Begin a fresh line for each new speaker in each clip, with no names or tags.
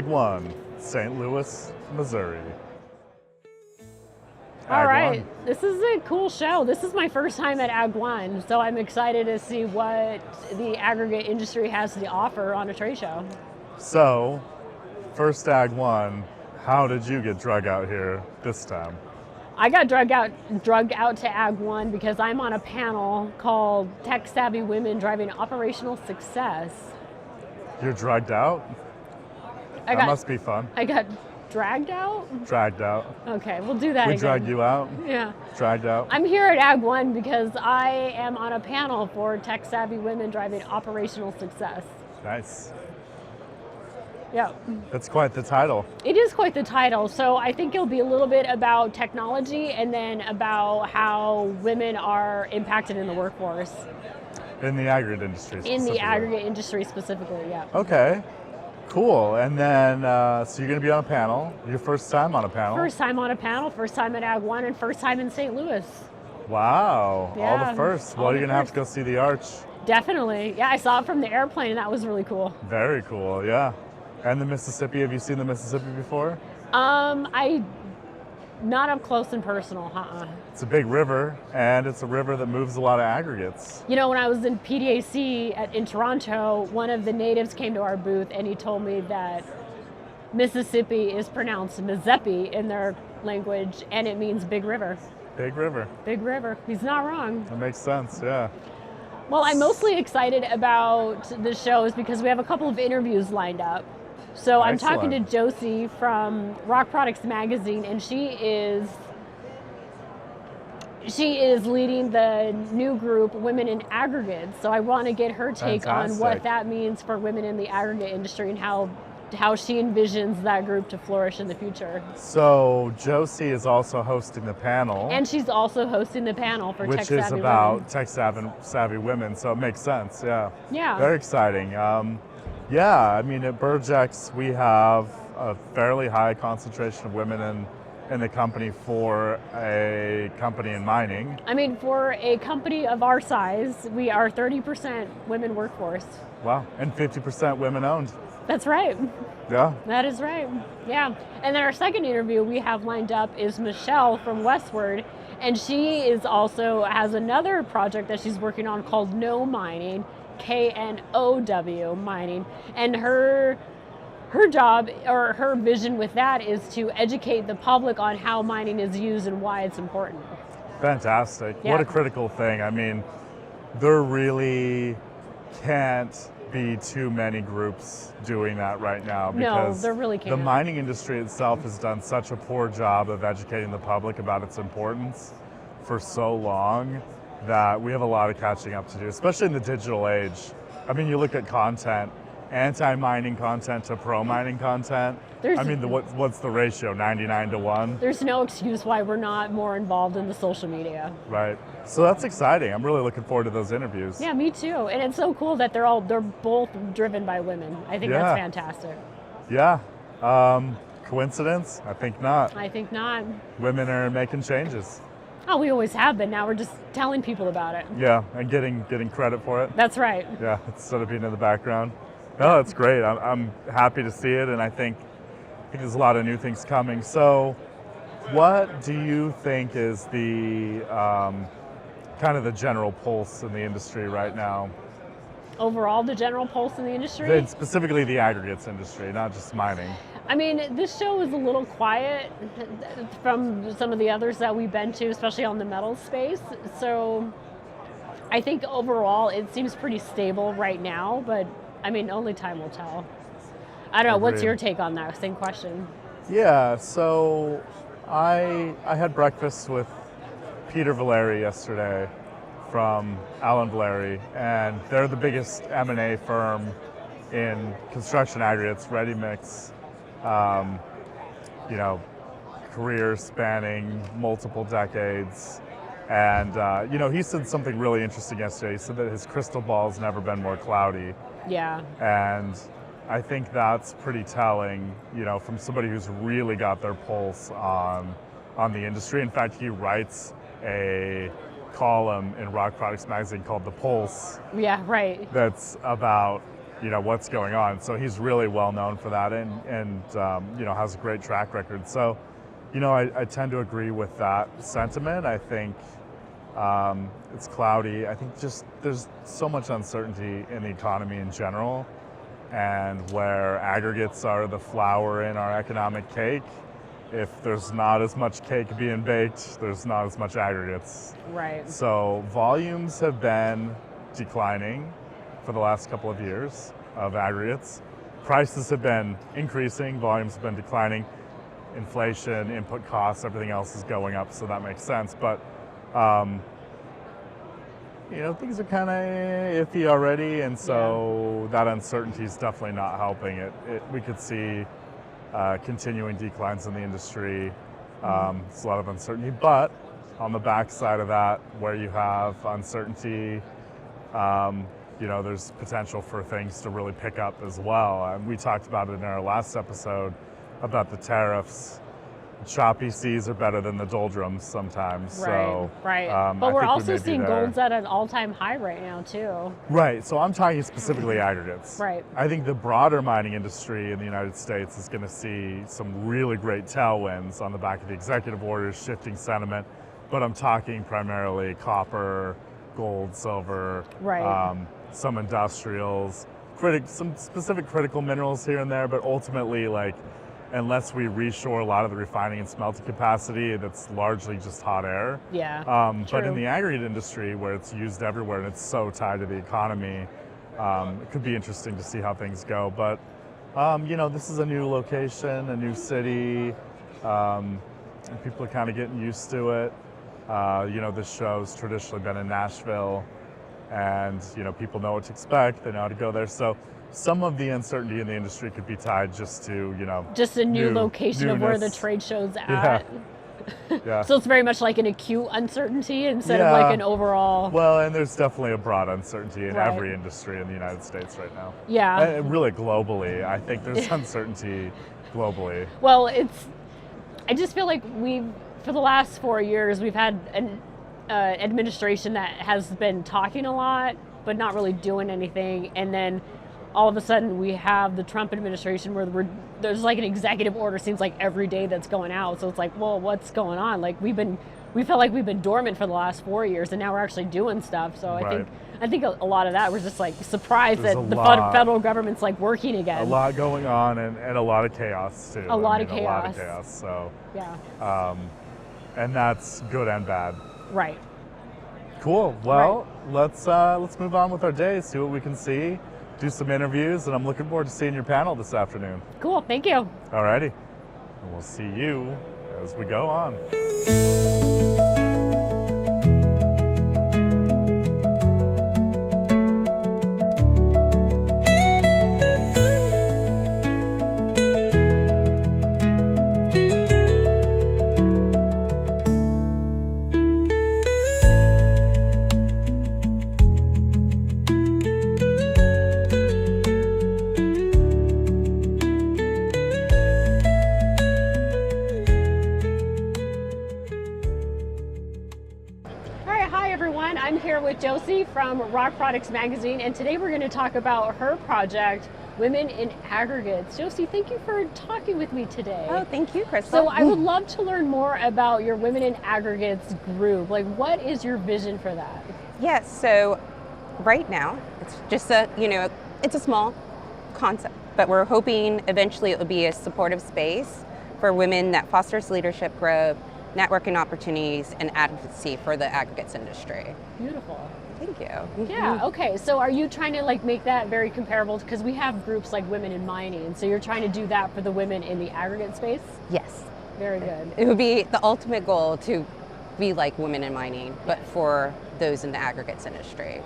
AGG1, St. Louis, Missouri.
All right, this is a cool show. This is my first time at AGG1, so I'm excited to see what the aggregate industry has to offer on a trade show.
So, first AGG1, how did you get drug out here this time?
I got drugged out to AGG1 because I'm on a panel called Tech Savvy Women Driving Operational Success.
You're drugged out? That must be fun.
I got dragged out?
Dragged out.
Okay, we'll do that again.
We dragged you out?
Yeah.
Dragged out?
I'm here at AGG1 because I am on a panel for Tech Savvy Women Driving Operational Success.
Nice.
Yeah.
That's quite the title.
It is quite the title. So I think it'll be a little bit about technology and then about how women are impacted in the workforce.
In the aggregate industry specifically.
In the aggregate industry specifically, yeah.
Okay. Cool. And then, so you're going to be on a panel. Your first time on a panel?
First time on a panel, first time at AGG1, and first time in St. Louis.
Wow.
Yeah,
all the firsts. Well, you're going to have to go see the arch.
Definitely. Yeah, I saw it from the airplane, and that was really cool.
Very cool, yeah. And the Mississippi, have you seen the Mississippi before?
Not up close and personal,
It's a big river, and it's a river that moves a lot of aggregates.
You know, when I was in PDAC in Toronto, one of the natives came to our booth and he told me that Mississippi is pronounced Mazeppi in their language, and it means big river.
Big river.
Big river. He's not wrong.
That makes sense, yeah.
Well, I'm mostly excited about the shows because we have a couple of interviews lined up. So I'm talking to Josie from Rock Products Magazine, and she is leading the new group Women in Aggregates. So I want to get her take on what that means for women in the aggregate industry and how she envisions that group to flourish in the future.
So Josie is also hosting the panel.
And she's also hosting the panel for Tech Savvy Women. Which is
about Tech Savvy Women, so it makes sense, yeah.
Yeah.
Very exciting. Yeah, I mean, at Burgess, we have a fairly high concentration of women in the company for a company in mining.
I mean, for a company of our size, we are 30% women workforce.
Wow, and 50% women owned.
That's right.
Yeah.
That is right, yeah. And then our second interview we have lined up is Michelle from Westward, and she is also has another project that she's working on called No Mining, KNOW mining, and her job or her vision with that is to educate the public on how mining is used and why it's important.
Fantastic. Yeah. What a critical thing. I mean, there really can't be too many groups doing that right now because
no, there really can't.
The mining industry itself has done such a poor job of educating the public about its importance for so long that we have a lot of catching up to do, especially in the digital age. I mean, you look at content, anti-mining content to pro-mining content. What's the ratio, 99-1?
There's no excuse why we're not more involved in the social media.
Right. So that's exciting. I'm really looking forward to those interviews.
Yeah, me too. And it's so cool that they're both driven by women. I think that's fantastic.
Yeah. Coincidence? I think not.
I think not.
Women are making changes.
Oh, we always have been. Now we're just telling people about it.
Yeah, and getting credit for it.
That's right.
Yeah, instead of being in the background. No, that's great. I'm happy to see it, and I think there's a lot of new things coming. So, what do you think is the kind of the general pulse in the industry right now?
Overall, the general pulse in the industry?
Specifically the aggregates industry, not just mining.
I mean, this show is a little quiet from some of the others that we've been to, especially on the metals space. So I think overall it seems pretty stable right now, but I mean, only time will tell. I don't know, what's your take on that? Same question.
Yeah, so I had breakfast with Peter Valeri yesterday from Allen Valeri, and they're the biggest M&A firm in construction aggregates, ready mix, career spanning multiple decades. And, he said something really interesting yesterday. He said that his crystal ball's never been more cloudy.
Yeah.
And I think that's pretty telling, from somebody who's really got their pulse on the industry. In fact, he writes a column in Rock Products Magazine called The Pulse.
Yeah, right.
That's about what's going on. So he's really well known for that, and has a great track record. So, I tend to agree with that sentiment. I think it's cloudy. I think just there's so much uncertainty in the economy in general, and where aggregates are the flour in our economic cake. If there's not as much cake being baked, there's not as much aggregates.
Right.
So volumes have been declining for the last couple of years of aggregates. Prices have been increasing, volumes have been declining. Inflation, input costs, everything else is going up, so that makes sense. But things are kind of iffy already, and so that uncertainty is definitely not helping it. We could see continuing declines in the industry. It's a lot of uncertainty, but on the backside of that, where you have uncertainty, there's potential for things to really pick up as well. And we talked about it in our last episode about the tariffs. Choppy seas are better than the doldrums sometimes.
Right,
so,
right. But we're also seeing
there.
gold's at an all-time high right now too.
Right, so I'm talking specifically aggregates.
Right.
I think the broader mining industry in the United States is going to see some really great tailwinds on the back of the executive orders, shifting sentiment, but I'm talking primarily copper, gold, silver,
right.
Some industrials, some specific critical minerals here and there, but ultimately, unless we reshore a lot of the refining and smelting capacity, that's largely just hot air.
Yeah.
But in the aggregate industry, where it's used everywhere and it's so tied to the economy, it could be interesting to see how things go. But this is a new location, a new city, and people are kind of getting used to it. This show's traditionally been in Nashville, and people know what to expect. They know how to go there. So some of the uncertainty in the industry could be tied just to
just a new location
newness.
of where the trade show's at.
Yeah.
So it's very much like an acute uncertainty instead of like an overall.
Well, and there's definitely a broad uncertainty in
Right.
every industry in the United States right now.
Yeah.
And really globally, I think there's uncertainty globally.
Well, I just feel like for the last 4 years, we've had an administration that has been talking a lot, but not really doing anything. And then all of a sudden we have the Trump administration where there's like an executive order seems like every day that's going out. So it's like, well, what's going on? Like we felt like we've been dormant for the last 4 years, and now we're actually doing stuff. So
Right.
I think a lot of that, we're just like surprised
There's
that
a
the
lot.
federal government's like working again.
A lot going on and a lot of chaos too.
A lot of
A lot of
chaos.
chaos. So,
Yeah.
and that's good and bad.
Right.
Cool. Well, let's move on with our day, see what we can see, do some interviews, and I'm looking forward to seeing your panel this afternoon.
Cool. Thank you.
Alrighty. And we'll see you as we go on.
I'm here with Josie from Rock Products Magazine, and today we're going to talk about her project, Women in Aggregates. Josie, thank you for talking with me today.
Oh, thank you, Crystal.
So I would love to learn more about your Women in Aggregates group. Like, what is your vision for that?
Yes, so right now, it's just it's a small concept, but we're hoping eventually it will be a supportive space for women that fosters leadership growth, networking opportunities, and advocacy for the aggregates industry.
Beautiful.
Thank you.
Yeah, okay. So are you trying to make that very comparable? Because we have groups like Women in Mining, so you're trying to do that for the women in the aggregate space?
Yes.
Very good.
It would be the ultimate goal to be like Women in Mining, but for those in the aggregates industry.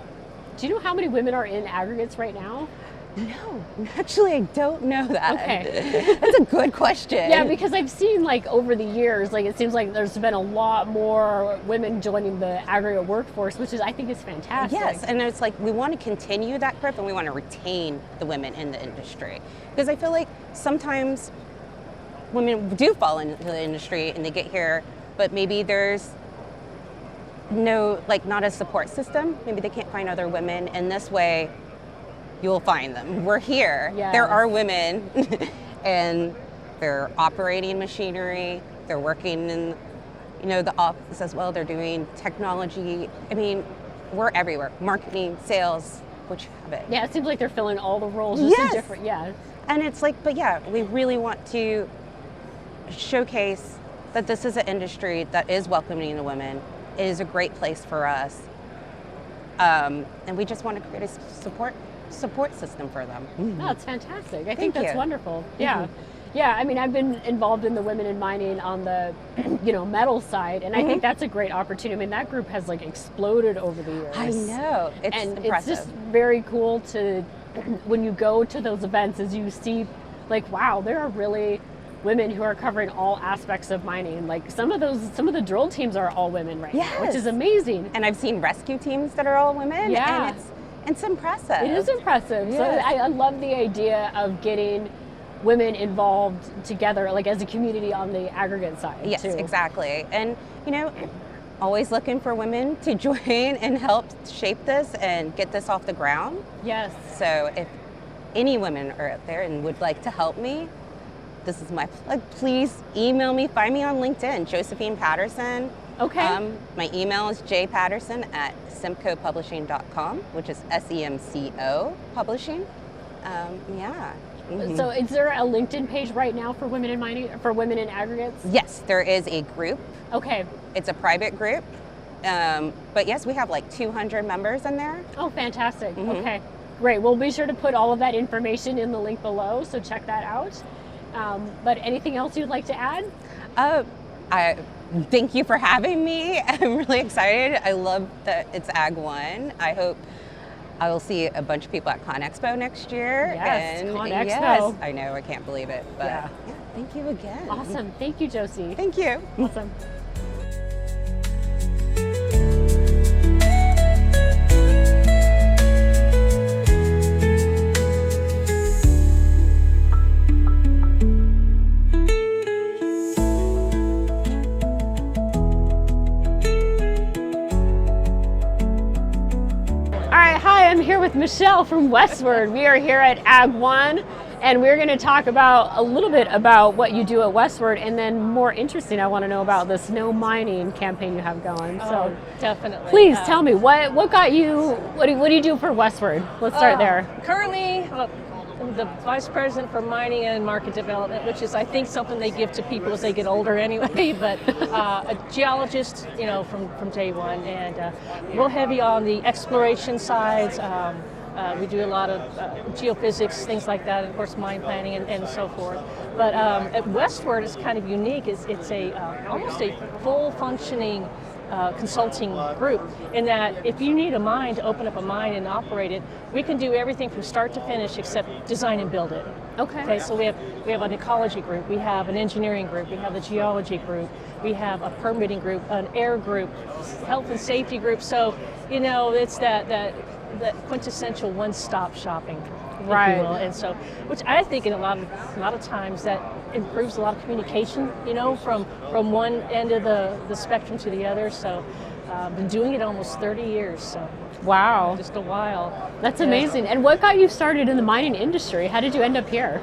Do you know how many women are in aggregates right now?
No, actually I don't know that.
Okay.
That's a good question.
Yeah, because I've seen over the years, it seems like there's been a lot more women joining the aggregate workforce, which I think is fantastic.
Yes, and it's we want to continue that growth and we want to retain the women in the industry. Because I feel like sometimes women do fall into the industry and they get here, but maybe there's no, not a support system. Maybe they can't find other women. And this way, you'll find them. We're here.
Yes.
There are women and they're operating machinery. They're working in, the office as well. They're doing technology. I mean, we're everywhere. Marketing, sales, which have it.
Yeah, it seems like they're filling all the roles just in different,
And it's like, but yeah, we really want to showcase that this is an industry that is welcoming to women. It is a great place for us. And we just want to create a support system for them.
No, it's fantastic. I think that's
you.
wonderful. Yeah. Yeah, I mean, I've been involved in the Women in Mining on the, metal side, and I think that's a great opportunity. I mean, that group has like exploded over the years.
I know. It's impressive.
It's just very cool to, when you go to those events, as you see, like, wow, there are really women who are covering all aspects of mining. Like some of the drill teams are all women right now, which is amazing.
And I've seen rescue teams that are all women.
Yeah.
And it's impressive.
It is impressive.
Yes.
So I love the idea of getting women involved together, like as a community on the aggregate side.
Yes,
too.
exactly. And, always looking for women to join and help shape this and get this off the ground.
Yes.
So if any women are out there and would like to help me, this is my plug. Please email me, find me on LinkedIn, Josephine Patterson.
Okay.
My email is jpatterson@semcopublishing.com, which is SEMCO Publishing.
So is there a LinkedIn page right now for women in mining, for women in aggregates?
Yes, there is a group.
Okay.
It's a private group. But yes, we have like 200 members in there.
Oh, fantastic. Okay, great. We'll be sure to put all of that information in the link below, so check that out. But anything else you'd like to add?
I thank you for having me. I'm really excited. I love that it's AGG1. I hope I will see a bunch of people at Con Expo next year.
Yes, Con Expo.
Yes, I know, I can't believe it. But
Yeah.
thank you again.
Awesome. Thank you, Josie.
Thank you.
Awesome. I'm here with Michelle from Westward. We are here at AGG1, and we're going to talk about a little bit about what you do at Westward, and then more interesting, I want to know about this no mining campaign you have going. So
definitely.
Please tell me what got you. What do you do for Westward? Let's start there.
Currently, I'm the vice president for mining and market development, which is I think something they give to people as they get older anyway. But a geologist, from day one, and real heavy on the exploration sides. We do a lot of geophysics, things like that, and of course mine planning and so forth. But at Westward, it's kind of unique. It's a almost a full functioning consulting group, in that if you need a mine to open up a mine and operate it, we can do everything from start to finish except design and build it.
Okay.
So we have an ecology group, we have an engineering group, we have a geology group, we have a permitting group, an air group, health and safety group. So it's that quintessential one-stop shopping, if
right?
You will. And so, which I think in a lot of times that improves a lot of communication, from one end of the spectrum to the other. So, been doing it almost 30 years. So,
wow,
just a while.
That's amazing. And what got you started in the mining industry? How did you end up here?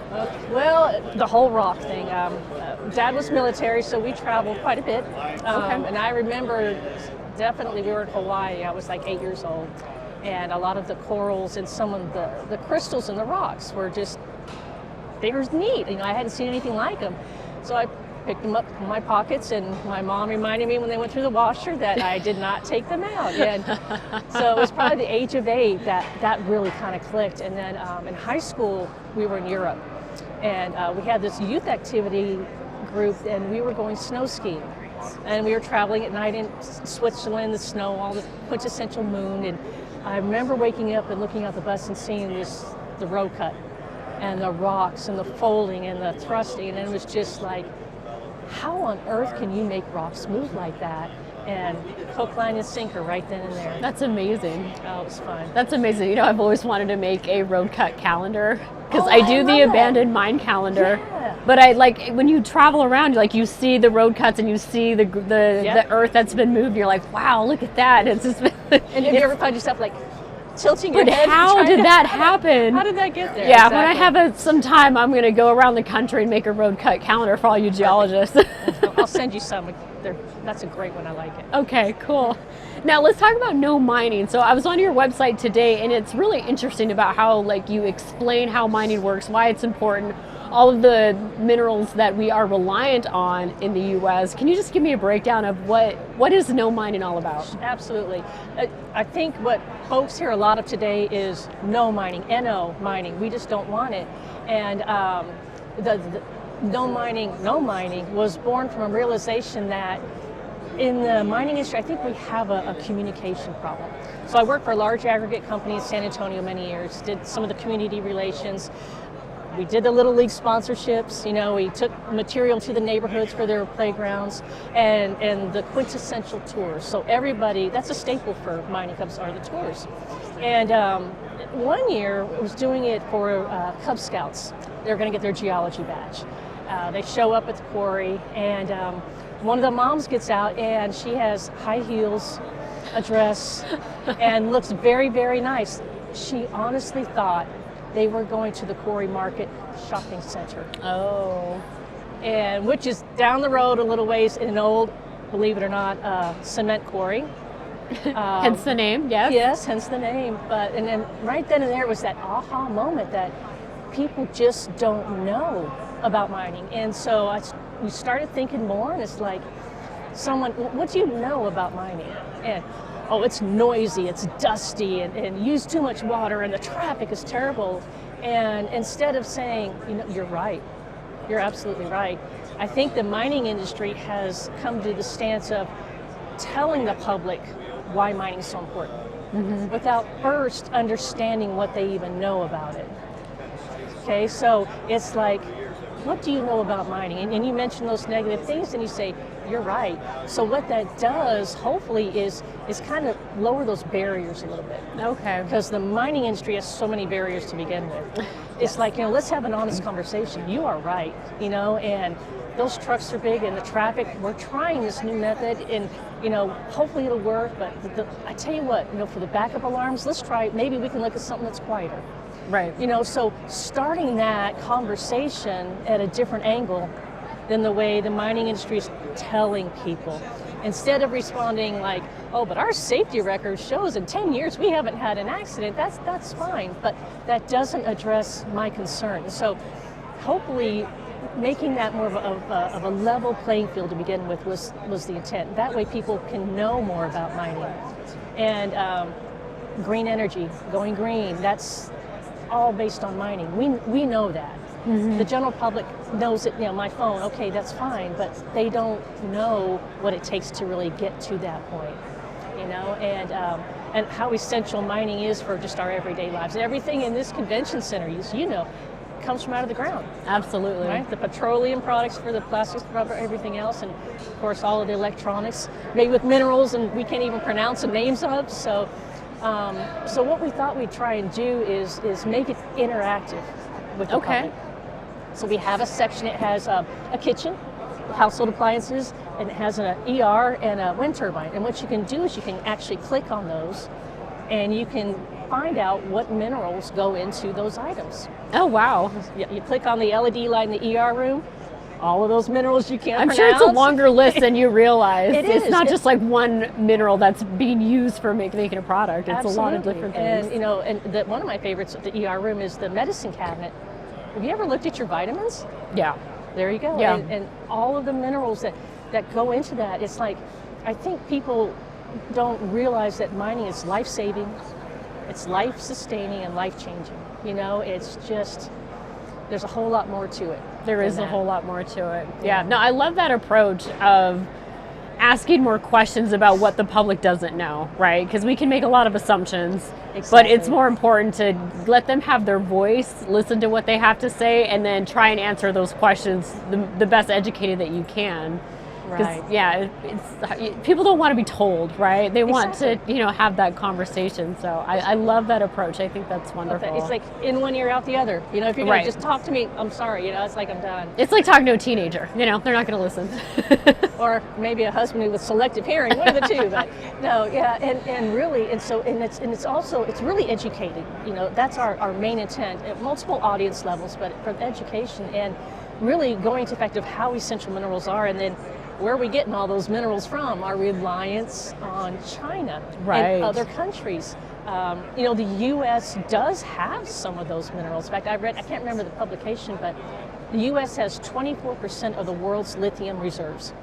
Well, the whole rock thing. Dad was military, so we traveled quite a bit. And I remember definitely we were in Hawaii. I was like 8 years old. And a lot of the corals and some of the crystals in the rocks were they were neat. I hadn't seen anything like them. So I picked them up from my pockets, and my mom reminded me when they went through the washer that I did not take them out. And so it was probably the age of 8 that really kind of clicked. And then in high school, we were in Europe, and we had this youth activity group, and we were going snow skiing. And we were traveling at night in Switzerland, the snow, all the quintessential moon. And I remember waking up and looking out the bus and seeing the road cut and the rocks and the folding and the thrusting, and it was just like, how on earth can you make rocks move like that? And hook, line, and sinker right then and there.
That's amazing.
Oh, it was fun.
That's amazing. I've always wanted to make a road cut calendar, because I do the abandoned mine calendar.
Yeah.
But I like when you travel around, you see the road cuts and you see the earth that's been moved. You're like, wow, look at that. It's just
And have you ever found yourself like tilting your
But
head.
how
trying
did
to-
that happen?
How did that get there?
Yeah, when I
Exactly.
have some time, I'm going to go around the country and make a road cut calendar for all you geologists.
I'll send you some. That's a great one. I like it.
Okay, cool. Now let's talk about no mining. So I was on your website today, and it's really interesting about how like you explain how mining works, why it's important, all of the minerals that we are reliant on in the U.S. Can you just give me a breakdown of what is no mining all about?
Absolutely. I think what folks hear a lot of today is no mining, NO mining. We just don't want it. And the no mining was born from a realization that in the mining industry, I think we have a communication problem. So I worked for a large aggregate company in San Antonio many years, did some of the community relations. We did the Little League sponsorships, we took material to the neighborhoods for their playgrounds and the quintessential tours. So everybody, that's a staple for mining Cubs are the tours. And one year I was doing it for Cub Scouts. They were gonna get their geology badge. They show up at the quarry and one of the moms gets out and she has high heels, a dress, and looks very, very nice. She honestly thought they were going to the quarry market shopping center.
Oh.
And which is down the road a little ways in an old, believe it or not, cement quarry.
Hence the name, yes?
Yes, hence the name. And then right then and there was that aha moment that people just don't know about mining. And so we started thinking more, and it's like, what do you know about mining? And oh, it's noisy, it's dusty, and use too much water, and the traffic is terrible. And instead of saying, you're right, you're absolutely right, I think the mining industry has come to the stance of telling the public why mining is so important, without first understanding what they even know about it. Okay, so it's like, what do you know about mining? And you mention those negative things and you say, you're right. So what that does, hopefully, is kind of lower those barriers a little bit.
Okay.
Because the mining industry has so many barriers to begin with. It's like, let's have an honest conversation. You are right, and those trucks are big and the traffic, we're trying this new method and, hopefully it'll work. But I tell you what, for the backup alarms, let's try, maybe we can look at something that's quieter.
Right.
So starting that conversation at a different angle than the way the mining industry is telling people. Instead of responding like, oh, but our safety record shows in 10 years we haven't had an accident, that's fine, but that doesn't address my concern. So hopefully making that more of a level playing field to begin with was the intent. That way people can know more about mining. And green energy, going green, that's all based on mining. We know that. The general public knows it, my phone, okay, that's fine, but they don't know what it takes to really get to that point, and how essential mining is for just our everyday lives. Everything in this convention center, comes from out of the ground.
Absolutely.
Right? The petroleum products for the plastics, rubber, everything else, and of course all of the electronics, made with minerals and we can't even pronounce the names of. So what we thought we'd try and do is make it interactive with the public. So we have a section, it has a kitchen, household appliances, and it has an ER and a wind turbine. And what you can do is you can actually click on those and you can find out what minerals go into those items.
Oh, wow.
You click on the LED light in the ER room, all of those minerals you can't pronounce.
I'm sure it's a longer list than you realize.
It's
not just like one mineral that's being used for making a product. It's
Absolutely.
a lot of different things.
And one of my favorites at the ER room is the medicine cabinet. Have you ever looked at your vitamins?
Yeah.
There you go.
Yeah.
And all of the minerals that go into that, it's like, I think people don't realize that mining is life-saving, it's life-sustaining and life-changing. It's just, there's a whole lot more to it.
There is a whole lot more to it. Yeah. No, I love that approach of asking more questions about what the public doesn't know, right? Because we can make a lot of assumptions, but it's more important to let them have their voice, listen to what they have to say, and then try and answer those questions the best educated that you can.
Right.
Yeah, people don't want to be told, right? They want to,
Exactly.
have that conversation. So I love that approach. I think that's wonderful.
It's like in one ear, out the other. If you're going
Right.
to just talk to me, I'm sorry, it's like I'm done.
It's like talking to a teenager. They're not going to listen.
Or maybe a husband with selective hearing, one of the two. But no, yeah, and really, it's also really educating. That's our main intent at multiple audience levels, but for education and really going to the fact of how essential minerals are, and then where are we getting all those minerals from? Our reliance on China
Right.
and other countries. The U.S. does have some of those minerals. In fact, I can't remember the publication, but the U.S. has 24% of the world's lithium reserves.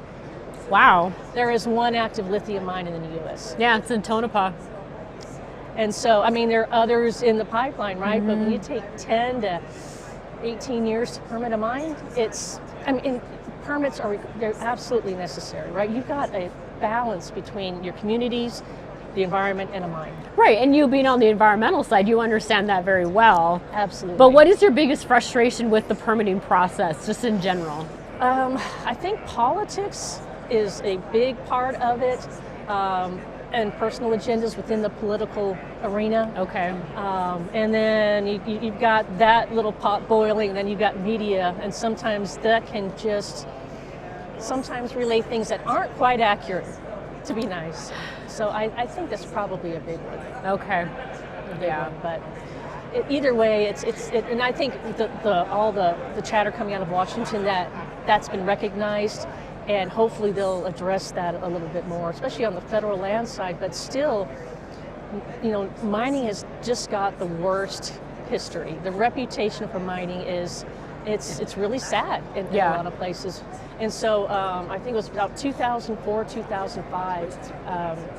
Wow.
There is one active lithium mine in the U.S.
Yeah, it's in Tonopah.
And so, there are others in the pipeline, right? But when you take 10 to 18 years to permit a mine, permits they're absolutely necessary, right? You've got a balance between your communities, the environment, and a mine.
Right, and you being on the environmental side, you understand that very well.
Absolutely.
But what is your biggest frustration with the permitting process, just in general?
I think politics is a big part of it, and personal agendas within the political arena.
Okay.
And then you've got that little pot boiling, and then you've got media, and sometimes that can just relay things that aren't quite accurate, to be nice. So I think that's probably a big one.
Okay. Yeah.
But either way, and I think all the chatter coming out of Washington that's been recognized, and hopefully they'll address that a little bit more, especially on the federal land side. But still, mining has just got the worst history. The reputation for mining it's really sad in a lot of places. And so I think it was about 2004, 2005,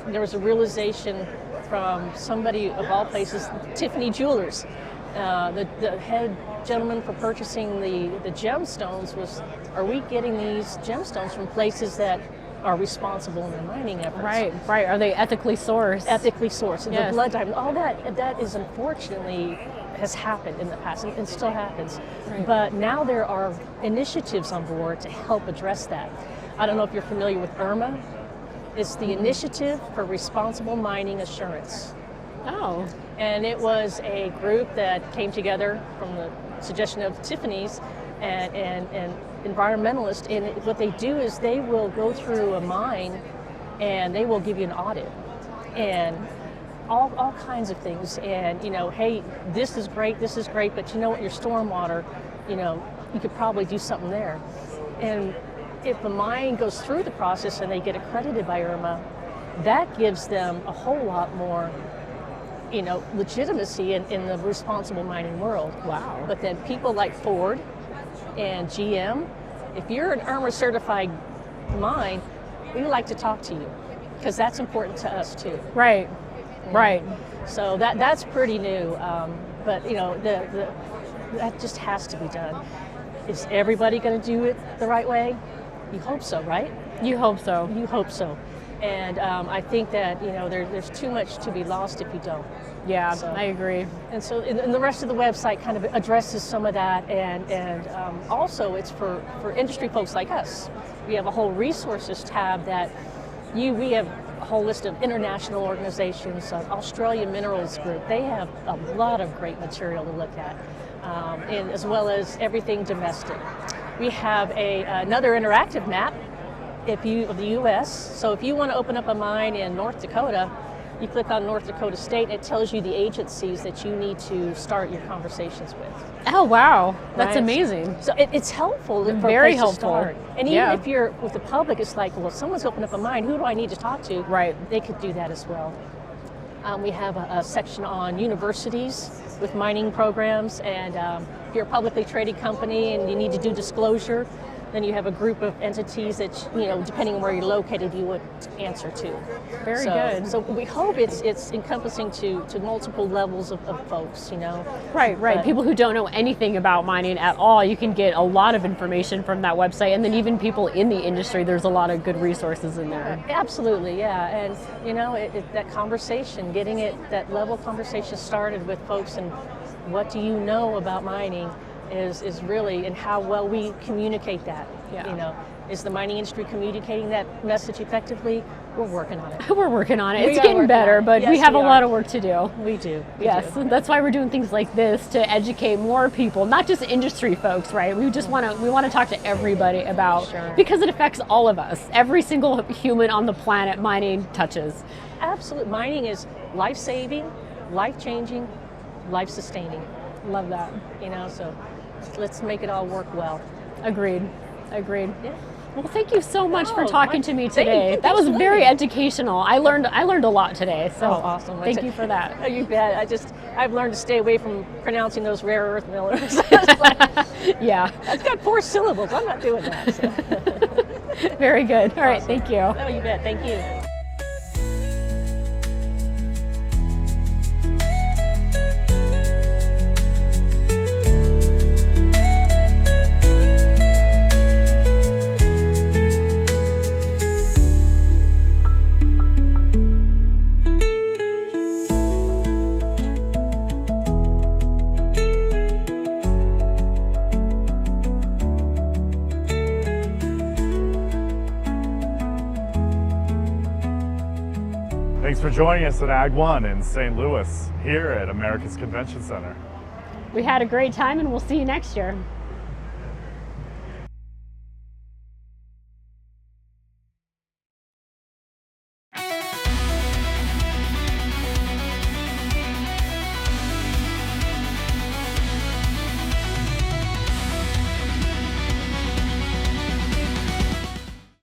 there was a realization from somebody of all places, Tiffany Jewelers. The head gentleman for purchasing the gemstones was, are we getting these gemstones from places that are responsible in their mining efforts?
Right. Are they ethically sourced?
Ethically sourced.
Yes.
The blood diamond, all that is unfortunately has happened in the past and still happens.
Right.
But now there are initiatives on board to help address that. I don't know if you're familiar with IRMA. It's the Initiative for Responsible Mining Assurance.
Oh.
And it was a group that came together from the suggestion of Tiffany's and environmentalists. And what they do is they will go through a mine and they will give you an audit and all kinds of things. And, hey, this is great, but you know what, your stormwater, you could probably do something there. And if the mine goes through the process and they get accredited by IRMA, that gives them a whole lot more legitimacy in the responsible mining world.
Wow.
But then people like Ford and GM, if you're an IRMA certified mine, we like to talk to you because that's important to us too.
Right. Right.
So that's pretty new. But that just has to be done. Is everybody going to do it the right way? You hope so, right?
You hope so.
You hope so. And I think that there's too much to be lost if you don't.
Yeah,
So-
I agree.
And so and the rest of the website kind of addresses some of that, and also it's for industry folks like us. We have a whole resources tab that we have a whole list of international organizations, Australian Minerals Group. They have a lot of great material to look at, and as well as everything domestic. We have another interactive map of the U.S. So if you want to open up a mine in North Dakota, you click on North Dakota State, and it tells you the agencies that you need to start your conversations with.
Oh, wow. That's
Right.
amazing.
So it's helpful. For a
Very
place to
helpful.
start. And even
Yeah.
if you're with the public, it's like, well, if someone's opened up a mine, who do I need to talk to?
Right.
They could do that as well. We have a section on universities with mining programs, and if you're a publicly traded company and you need to do disclosure, then you have a group of entities that, depending on where you're located, you would answer to.
Very good.
So we hope it's encompassing to multiple levels of folks,
Right.
But-
People who don't know anything about mining at all, you can get a lot of information from that website. And then even people in the industry, there's a lot of good resources in there.
Absolutely, yeah. And, that conversation, that level of conversation started with folks and what do you know about mining? is really in how well we communicate that.
Yeah.
You know, is the mining industry communicating that message effectively? We're working on it.
We're working on it.
We
It's
are
getting
working
better,
on it.
but
Yes,
we have a
we
lot
are.
of work to do.
We do. We
Yes,
do.
and that's why we're doing things like this to educate more people, not just industry folks, right? We just want to talk to everybody about,
Sure.
because it affects all of us. Every single human on the planet mining touches.
Absolutely. Mining is life-saving, life-changing, life-sustaining.
Love that.
You know, so let's make it all work well.
Agreed. Agreed.
Yeah.
Well, thank you so much for
Oh,
talking to me
thank
today.
you.
That was
Thanks for
very
letting me.
educational. I learned a lot today. So
Oh, awesome.
thank you for that.
Oh, you bet. I've learned to stay away from pronouncing those rare earth millers.
Yeah,
It's got 4 syllables. I'm not doing that. So.
very good. All right, thank you.
Oh, you bet. Thank you.
Thanks for joining us at AGG1 in St. Louis, here at America's Convention Center.
We had a great time, and we'll see you next year.